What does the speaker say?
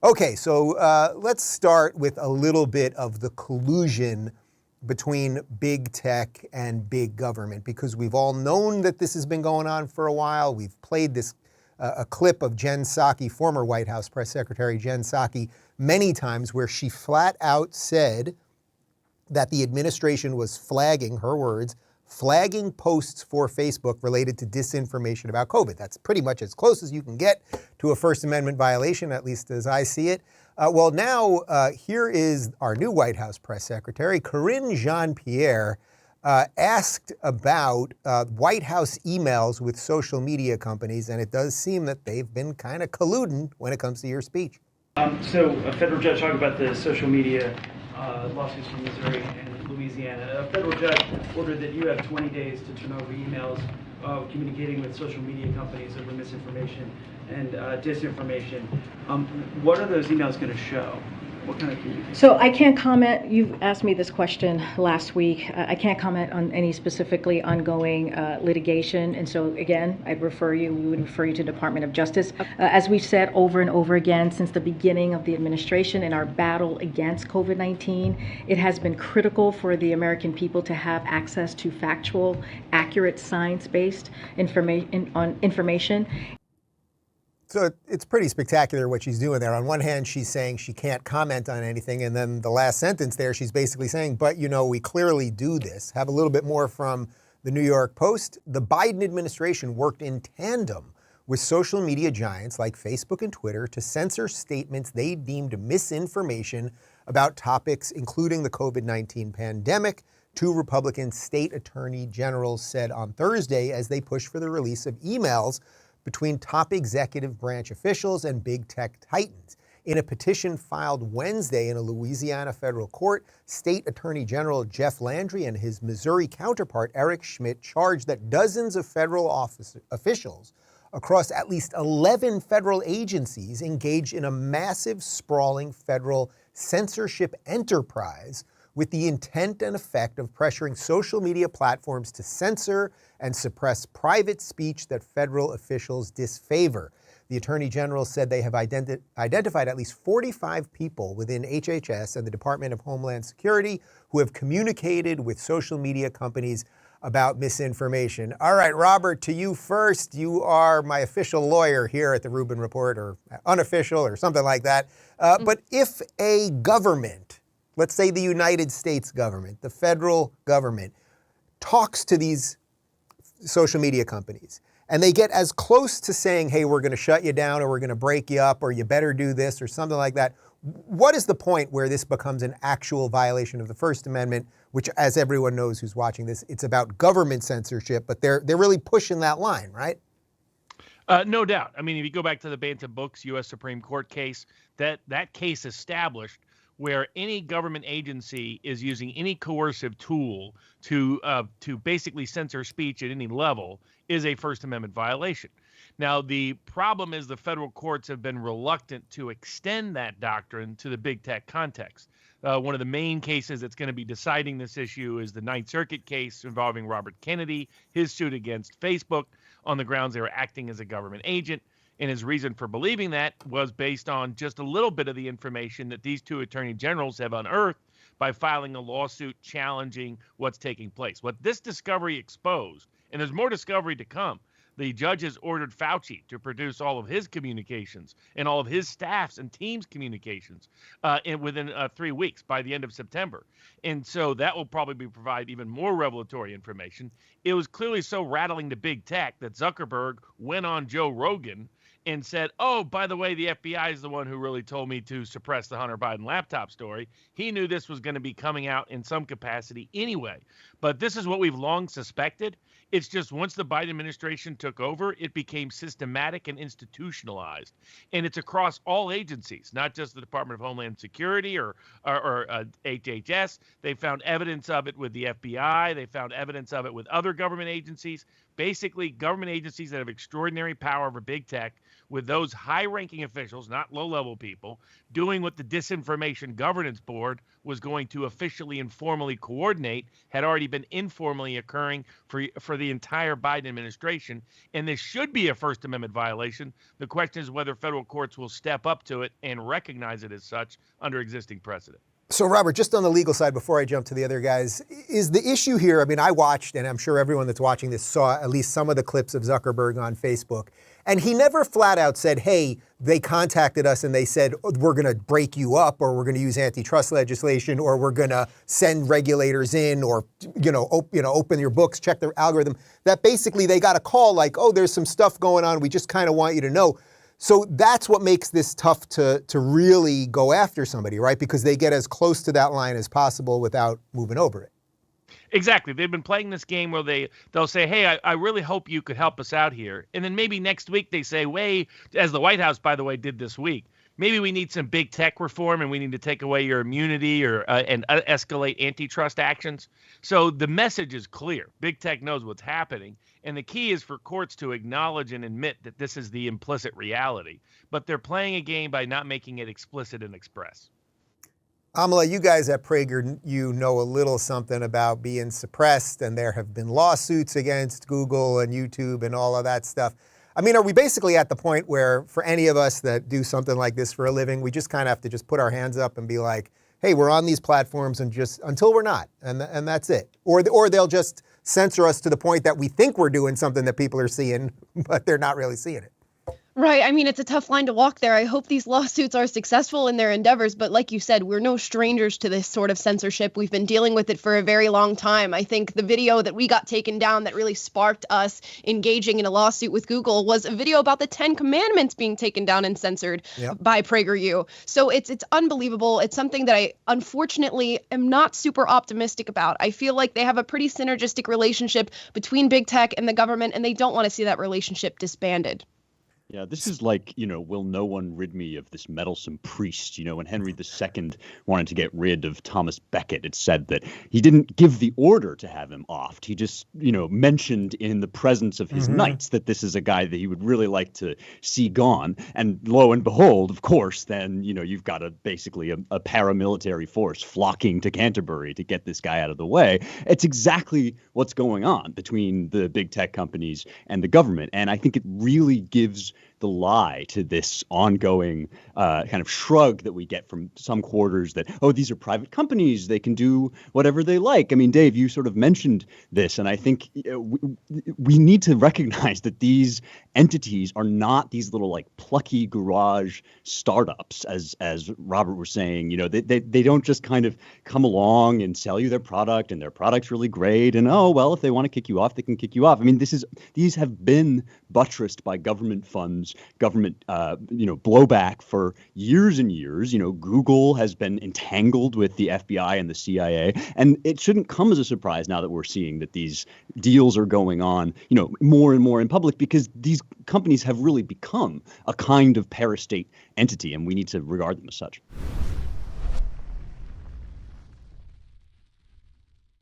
Okay, so let's start with a little bit of the collusion between big tech and big government, because we've all known that this has been going on for a while. We've played this a clip of Jen Psaki, former White House Press Secretary Jen Psaki, many times where she flat out said that the administration was flagging, her words, flagging posts for Facebook related to disinformation about COVID. That's pretty much as close as you can get to a First Amendment violation, at least as I see it. Well, now here is our new White House press secretary, Jean-Pierre, asked about White House emails with social media companies, and it does seem that they've been kind of colluding when it comes to your speech. So a federal judge talked about the social media lawsuits from Missouri and Louisiana. A federal judge ordered that you have 20 days to turn over emails communicating with social media companies over misinformation and disinformation. What are those emails going to show? What kind of communication? So I can't comment. You've asked me this question last week. I can't comment on any specifically ongoing litigation. And so again, we would refer you to Department of Justice. As we've said over and over again since the beginning of the administration in our battle against COVID-19, it has been critical for the American people to have access to factual, accurate, science-based information. So it's pretty spectacular what she's doing there. On one hand, she's saying she can't comment on anything. And then the last sentence there, she's basically saying, but you know, we clearly do this. Have a little bit more from the New York Post. The Biden administration worked in tandem with social media giants like Facebook and Twitter to censor statements they deemed misinformation about topics including the COVID-19 pandemic. Two Republican state attorney generals said on Thursday as they pushed for the release of emails between top executive branch officials and big tech titans. In a petition filed Wednesday in a Louisiana federal court, State Attorney General Jeff Landry and his Missouri counterpart Eric Schmidt charged that dozens of federal officials across at least 11 federal agencies engaged in a massive, sprawling federal censorship enterprise with the intent and effect of pressuring social media platforms to censor and suppress private speech that federal officials disfavor. The Attorney General said they have identified at least 45 people within HHS and the Department of Homeland Security who have communicated with social media companies about misinformation. All right, Robert, to you first. You are my official lawyer here at the Rubin Report, or unofficial or something like that. But if a government, let's say the United States government, the federal government, talks to these social media companies and they get as close to saying, hey, we're going to shut you down or we're going to break you up or you better do this or something like that, what is the point where this becomes an actual violation of the First Amendment, which, as everyone knows who's watching this, it's about government censorship, but they're really pushing that line, right? No doubt. I mean, if you go back to the Bantam Books U.S. Supreme Court case, that case established where any government agency is using any coercive tool to basically censor speech at any level is a First Amendment violation. Now, the problem is the federal courts have been reluctant to extend that doctrine to the big tech context. One of the main cases that's going to be deciding this issue is the Ninth Circuit case involving Robert Kennedy, his suit against Facebook on the grounds they were acting as a government agent. And his reason for believing that was based on just a little bit of the information that these two attorney generals have unearthed by filing a lawsuit challenging what's taking place. What this discovery exposed, and there's more discovery to come, the judges ordered Fauci to produce all of his communications and all of his staff's and team's communications within 3 weeks by the end of September. And so that will probably provide even more revelatory information. It was clearly so rattling to big tech that Zuckerberg went on Joe Rogan and said, oh, by the way, the FBI is the one who really told me to suppress the Hunter Biden laptop story. He knew this was going to be coming out in some capacity anyway. But this is what we've long suspected. It's just once the Biden administration took over, it became systematic and institutionalized. And it's across all agencies, not just the Department of Homeland Security or HHS. They found evidence of it with the FBI. They found evidence of it with other government agencies. Basically, government agencies that have extraordinary power over big tech, with those high-ranking officials, not low-level people, doing what the Disinformation Governance Board was going to officially and formally coordinate, had already been informally occurring for for the entire Biden administration. And this should be a First Amendment violation. The question is whether federal courts will step up to it and recognize it as such under existing precedent. So, Robert, just on the legal side, before I jump to the other guys, is the issue here, I mean, I watched, and I'm sure everyone that's watching this saw at least some of the clips of Zuckerberg on Facebook, and he never flat out said, hey, they contacted us and they said, oh, we're going to break you up, or we're going to use antitrust legislation, or we're going to send regulators in, or, open your books, check their algorithm. That basically they got a call like, oh, there's some stuff going on. We just kind of want you to know. So that's what makes this tough to really go after somebody, right? Because they get as close to that line as possible without moving over it. Exactly. They've been playing this game where they'll say, hey, I really hope you could help us out here. And then maybe next week they say, wait, as the White House, by the way, did this week, maybe we need some big tech reform and we need to take away your immunity and escalate antitrust actions. So the message is clear. Big tech knows what's happening. And the key is for courts to acknowledge and admit that this is the implicit reality. But they're playing a game by not making it explicit and express. Amala, you guys at Prager, you know a little something about being suppressed, and there have been lawsuits against Google and YouTube and all of that stuff. I mean, are we basically at the point where for any of us that do something like this for a living, we just kind of have to just put our hands up and be like, hey, we're on these platforms and just until we're not, and that's it. Or they'll just censor us to the point that we think we're doing something that people are seeing, but they're not really seeing it. Right. I mean, it's a tough line to walk there. I hope these lawsuits are successful in their endeavors. But like you said, we're no strangers to this sort of censorship. We've been dealing with it for a very long time. I think the video that we got taken down that really sparked us engaging in a lawsuit with Google was a video about the 10 Commandments being taken down and censored by PragerU. So it's unbelievable. It's something that I unfortunately am not super optimistic about. I feel like they have a pretty synergistic relationship between big tech and the government, and they don't want to see that relationship disbanded. Yeah, this is like, will no one rid me of this meddlesome priest? When Henry II wanted to get rid of Thomas Becket, it said that he didn't give the order to have him offed. He just, mentioned in the presence of his knights that this is a guy that he would really like to see gone. And lo and behold, of course, then, you've got basically a paramilitary force flocking to Canterbury to get this guy out of the way. It's exactly what's going on between the big tech companies and the government. And I think it really gives the lie to this ongoing kind of shrug that we get from some quarters that, oh, these are private companies, they can do whatever they like. I mean, Dave, you sort of mentioned this, and I think we need to recognize that these entities are not these little like plucky garage startups, as Robert was saying. They don't just kind of come along and sell you their product, and their product's really great, and oh well, if they want to kick you off, they can kick you off. I mean, these have been buttressed by government funds, government blowback for years and years. Google has been entangled with the FBI and the CIA, and it shouldn't come as a surprise now that we're seeing that these deals are going on, more and more in public, because these companies have really become a kind of parastate entity, and we need to regard them as such.